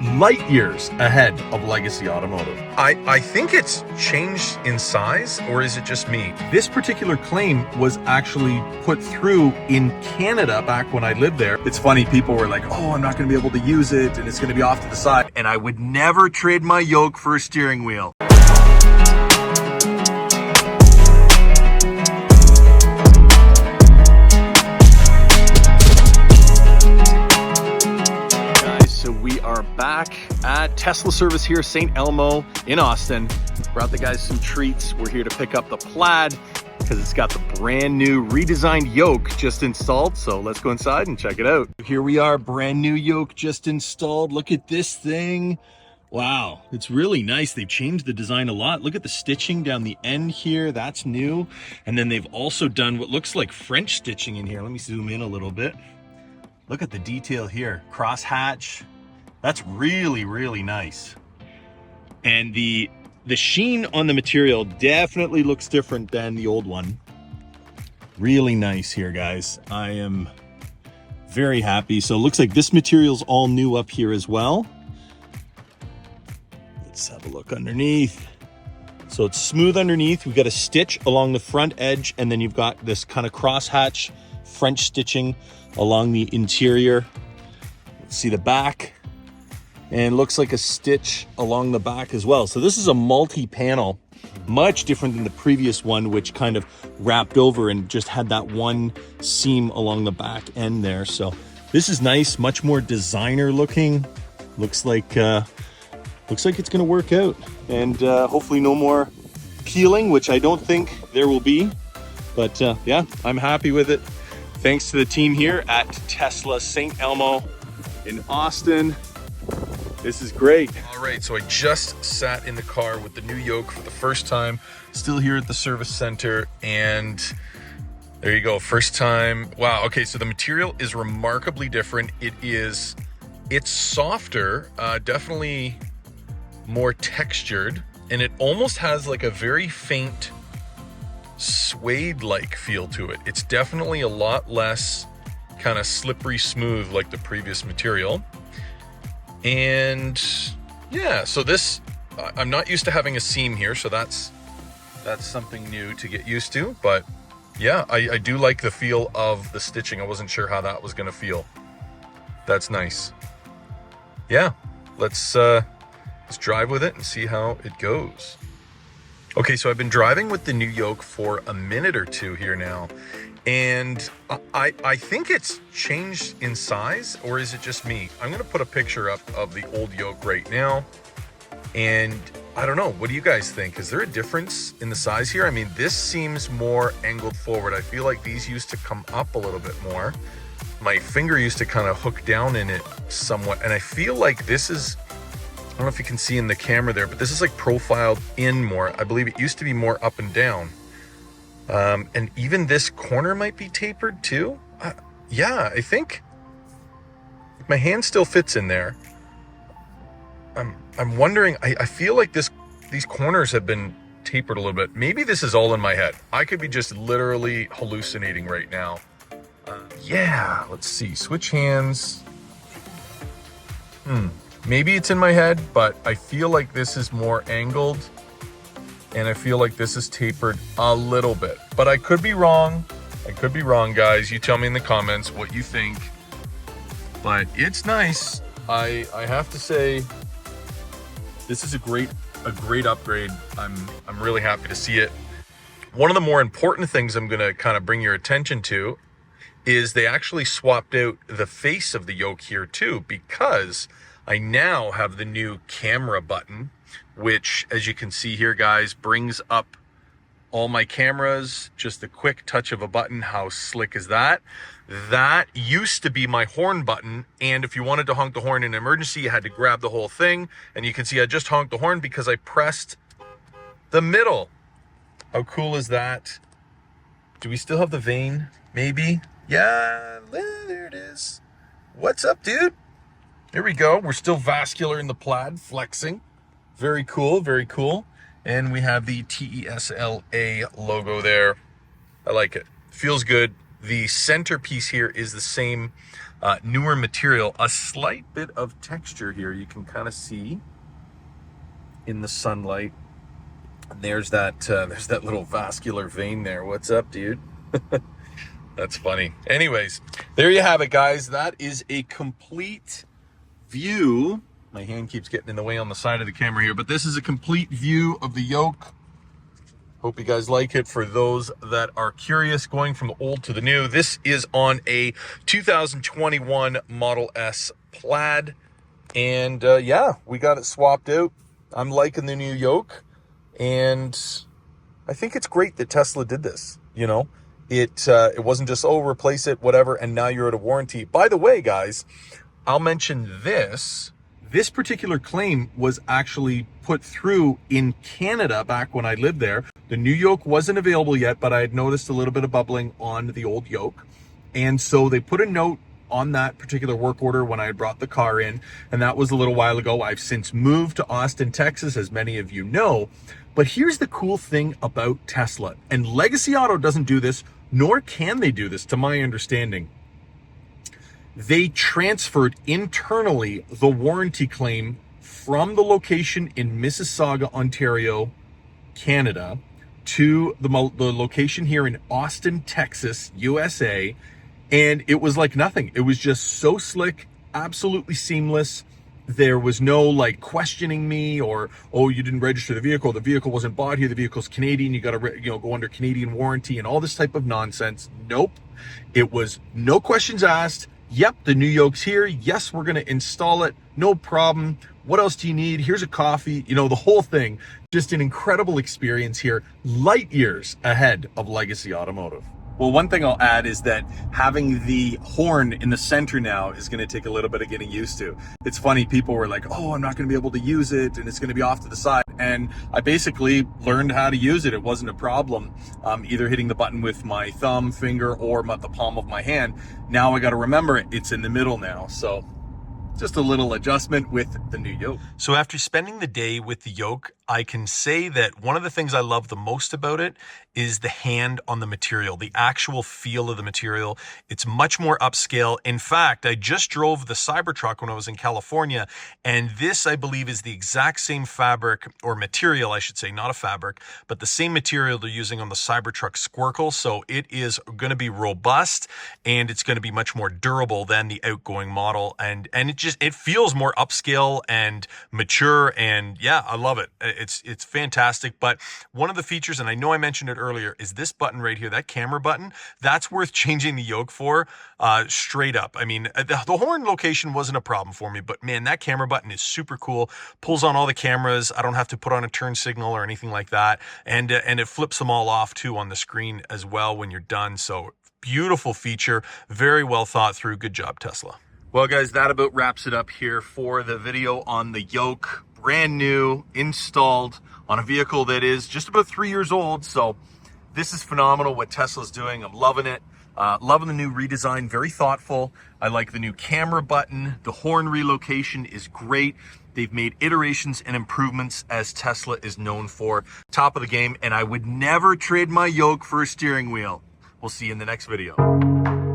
light years ahead of Legacy Automotive. I think it's changed in size, or is it just me? This particular claim was actually put through in Canada back when I lived there. It's funny, people were like, oh, I'm not going to be able to use it and it's going to be off to the side. And I would never trade my yoke for a steering wheel. Back at Tesla service here, St. Elmo in Austin. Brought the guys some treats. We're here to pick up the Plaid because it's got the brand new redesigned yoke just installed. So let's go inside and check it out. Here we are, brand new yoke just installed. Look at this thing. Wow, it's really nice. They've changed the design a lot. Look at the stitching down the end here. That's new. And then they've also done what looks like French stitching in here. Let me zoom in a little bit. Look at the detail here. Cross hatch. That's really, really nice. And the sheen on the material definitely looks different than the old one. Really nice here, guys. I am very happy. So it looks like this material's all new up here as well. Let's have a look underneath. So it's smooth underneath. We've got a stitch along the front edge, and then you've got this kind of crosshatch French stitching along the interior. Let's see the back. And looks like a stitch along the back as well. So this is a multi-panel, much different than the previous one, which kind of wrapped over and just had that one seam along the back end there. So this is nice, much more designer looking. Looks like it's gonna work out. And hopefully no more peeling, which I don't think there will be. But yeah, I'm happy with it. Thanks to the team here at Tesla St. Elmo in Austin. This is great. All right, so I just sat in the car with the new yoke for the first time, still here at the service center, and there you go, first time. Wow, okay, so the material is remarkably different. It's softer, definitely more textured, and it almost has like a very faint suede-like feel to it. It's definitely a lot less kind of slippery smooth like the previous material. And yeah, so this, I'm not used to having a seam here, so that's something new to get used to. But yeah, I do like the feel of the stitching. I wasn't sure how that was gonna feel. That's nice. Yeah, let's drive with it and see how it goes. Okay, so I've been driving with the new yoke for a minute or two here now, and I think it's changed in size, or is it just me? I'm gonna put a picture up of the old yoke right now, and I don't know, what do you guys think? Is there a difference in the size here? I mean, this seems more angled forward. I feel like these used to come up a little bit more. My finger used to kind of hook down in it somewhat, and I feel like this is, I don't know if you can see in the camera there, but this is like profiled in more. I believe it used to be more up and down. And even this corner might be tapered too. Yeah, I think my hand still fits in there. I'm wondering, I feel like these corners have been tapered a little bit. Maybe this is all in my head. I could be just literally hallucinating right now. Yeah, let's see, switch hands. Maybe it's in my head, but I feel like this is more angled, and I feel like this is tapered a little bit, but I could be wrong. I could be wrong, guys. You tell me in the comments what you think, but it's nice. I have to say, this is a great upgrade. I'm really happy to see it. One of the more important things I'm gonna kind of bring your attention to is they actually swapped out the face of the yoke here too, because I now have the new camera button, which, as you can see here, guys, brings up all my cameras. Just a quick touch of a button. How slick is that? That used to be my horn button, and if you wanted to honk the horn in an emergency, you had to grab the whole thing. And you can see I just honked the horn because I pressed the middle. How cool is that? Do we still have the vane? Maybe? Yeah, there it is. What's up, dude? There we go. We're still vascular in the Plaid, flexing. Very cool, very cool. And we have the TESLA logo there. I like it. Feels good. The centerpiece here is the same newer material, a slight bit of texture here. You can kind of see in the sunlight. And there's that little vascular vein there. What's up, dude? That's funny. Anyways, there you have it, guys. That is a complete view. My hand keeps getting in the way on the side of the camera here, but this is a complete view of the Yoke. Hope you guys like it. For those that are curious, going from the old to the new, this is on a 2021 Model S Plaid. And yeah, we got it swapped out. I'm liking the new Yoke. And I think it's great that Tesla did this, you know. It wasn't just, oh, replace it, whatever, and now you're out of warranty. By the way, guys, I'll mention this. This particular claim was actually put through in Canada back when I lived there. The new Yoke wasn't available yet, but I had noticed a little bit of bubbling on the old Yoke. And so they put a note on that particular work order when I had brought the car in, and that was a little while ago. I've since moved to Austin, Texas, as many of you know. But here's the cool thing about Tesla, and Legacy Auto doesn't do this, nor can they do this, to my understanding. They transferred internally the warranty claim from the location in Mississauga, Ontario, Canada, to the location here in Austin, Texas, USA, and it was like nothing. It was just so slick, absolutely seamless. There was no like questioning me or, oh, you didn't register the vehicle wasn't bought here, the vehicle's Canadian, you got to go under Canadian warranty and all this type of nonsense. Nope. It was no questions asked. Yep, the new Yoke's here. Yes, we're going to install it. No problem. What else do you need? Here's a coffee. You know, the whole thing. Just an incredible experience here. Light years ahead of Legacy Automotive. Well, one thing I'll add is that having the horn in the center now is going to take a little bit of getting used to. It's funny, people were like, oh, I'm not going to be able to use it and it's going to be off to the side. And I basically learned how to use it. It wasn't a problem, either hitting the button with my thumb, finger, or the palm of my hand. Now I got to remember it's in the middle now. So just a little adjustment with the new Yoke. So after spending the day with the Yoke, I can say that one of the things I love the most about it is the hand on the material, the actual feel of the material. It's much more upscale. In fact, I just drove the Cybertruck when I was in California, and this, I believe, is the exact same fabric, or material, I should say, not a fabric, but the same material they're using on the Cybertruck Squircle. So it is going to be robust, and it's going to be much more durable than the outgoing model. And it feels more upscale and mature, and yeah, I love it. It's fantastic. But one of the features, and I know I mentioned it earlier, is this button right here, that camera button. That's worth changing the Yoke for, straight up. I mean, the horn location wasn't a problem for me, but man, that camera button is super cool. Pulls on all the cameras. I don't have to put on a turn signal or anything like that. And it flips them all off too on the screen as well when you're done. So beautiful feature, very well thought through. Good job, Tesla. Well, guys, that about wraps it up here for the video on the Yoke. Brand new, installed on a vehicle that is just about 3 years old. So this is phenomenal what Tesla's doing. I'm loving it. Loving the new redesign, very thoughtful. I like the new camera button. The horn relocation is great. They've made iterations and improvements as Tesla is known for. Top of the game, and I would never trade my Yoke for a steering wheel. We'll see you in the next video.